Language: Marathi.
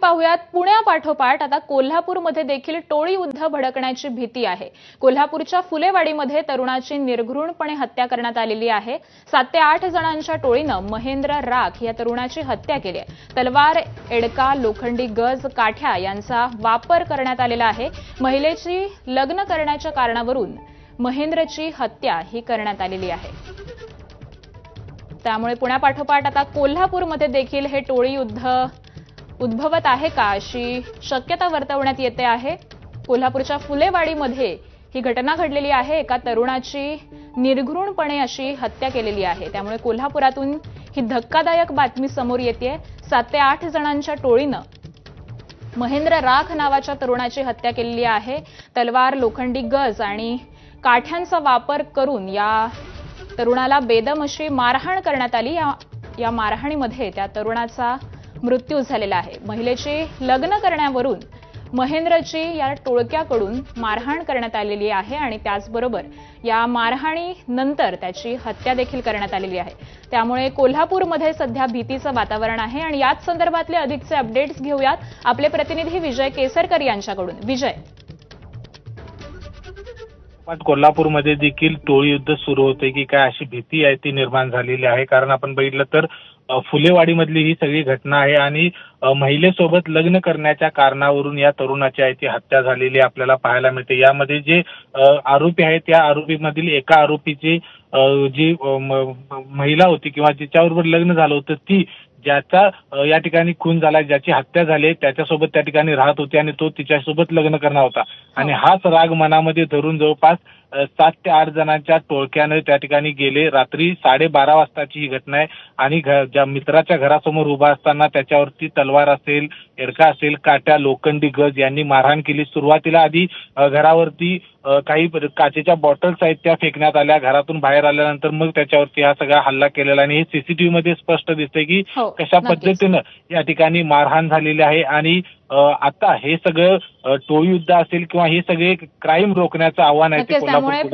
पाहुयात पुण्यापाठोपाठ आता कोल्हापूरमध्ये देखील टोळी युद्ध भडकण्याची भीती आहे। कोल्हापूरच्या फुलेवाडीमध्ये तरुणाची निर्घृणपणे हत्या करण्यात आलेली आहे। 7 ते 8 जणांच्या टोळीनं महेंद्र राख या तरुणाची हत्या केली आहे। तलवार, एडका, लोखंडी गज, काठ्या यांचा वापर करण्यात आलेला आहे। महिलेची लग्न करण्याच्या कारणावरून महेंद्रची हत्या ही करण्यात आलेली आहे। त्यामुळे पुण्यापाठोपाठ आता कोल्हापूरमध्ये देखील हे टोळी युद्ध उद्भवत आहे का अशी शक्यता वर्तवण्यात येते आहे। कोल्हापूरच्या फुलेवाडीमध्ये ही घटना घडलेली आहे। एका तरुणाची निर्घृणपणे अशी हत्या केलेली आहे। त्यामुळे कोल्हापुरातून ही धक्कादायक बातमी समोर येते। 7 ते 8 जणांच्या टोळीनं महेंद्र राख नावाच्या तरुणाची हत्या केलेली आहे। तलवार, लोखंडी गज आणि काठ्यांचा वापर करून या तरुणाला बेदम अशी मारहाण करण्यात आली। या मारहाणीमध्ये त्या तरुणाचा मृत्यू झालेला आहे। महिलेची लग्न करण्यावरून महेंद्रची या टोळक्याकडून मारहाण करण्यात आलेली आहे आणि त्याचबरोबर या मारहाणीनंतर त्याची हत्या देखील करण्यात आलेली आहे। त्यामुळे कोल्हापूरमध्ये सध्या भीतीचं वातावरण आहे आणि याच संदर्भातले अधिकचे अपडेट्स घेऊयात आपले प्रतिनिधी विजय केसरकर यांच्याकडून। विजय, कोल्हापूरमध्ये देखील टोळी युद्ध सुरू होते की काय अशी भीती आहे ती निर्माण झालेली आहे। कारण आपण बघितलं तर फुलेवाडीमधली ही सगळी घटना आहे आणि महिलेसोबत लग्न करण्याच्या कारणावरून या तरुणाची आहे ती हत्या झालेली आपल्याला पाहायला मिळते। यामध्ये जे आरोपी आहेत त्या आरोपीमधील एका आरोपीची जी महिला होती किंवा जिच्याबरोबर लग्न झालं होतं ती ज्याचा या ठिकाणी खून झाला, ज्याची हत्या झाली त्याच्यासोबत त्या ठिकाणी राहत होती आणि तो तिच्यासोबत लग्न करणार होता आणि हाच राग मनामध्ये धरून जवळपास 7 ते 8 जणांच्या टोळक्याने त्या ठिकाणी गेले। रात्री 12:30 वाजताची ही घटना आहे आणि ज्या मित्राच्या घरासमोर उभा असताना त्याच्यावरती तलवार असेल, एडका असेल, काट्या, लोखंडी गज यांनी मारहाण केली। सुरुवातीला आधी घरावरती काही काचेच्या बॉटल्स आहेत त्या फेकण्यात आल्या। घरातून बाहेर आल्यानंतर मग त्याच्यावरती हा सगळा हल्ला केलेला आणि हे सीसीटीव्ही मध्ये स्पष्ट दिसते की कशा पद्धतीनं या ठिकाणी मारहाण झालेली आहे। आणि आता हे सगळं टोळी युद्ध असेल किंवा हे सगळे क्राईम रोखण्याचं आव्हान आहे ते कोल्हापूर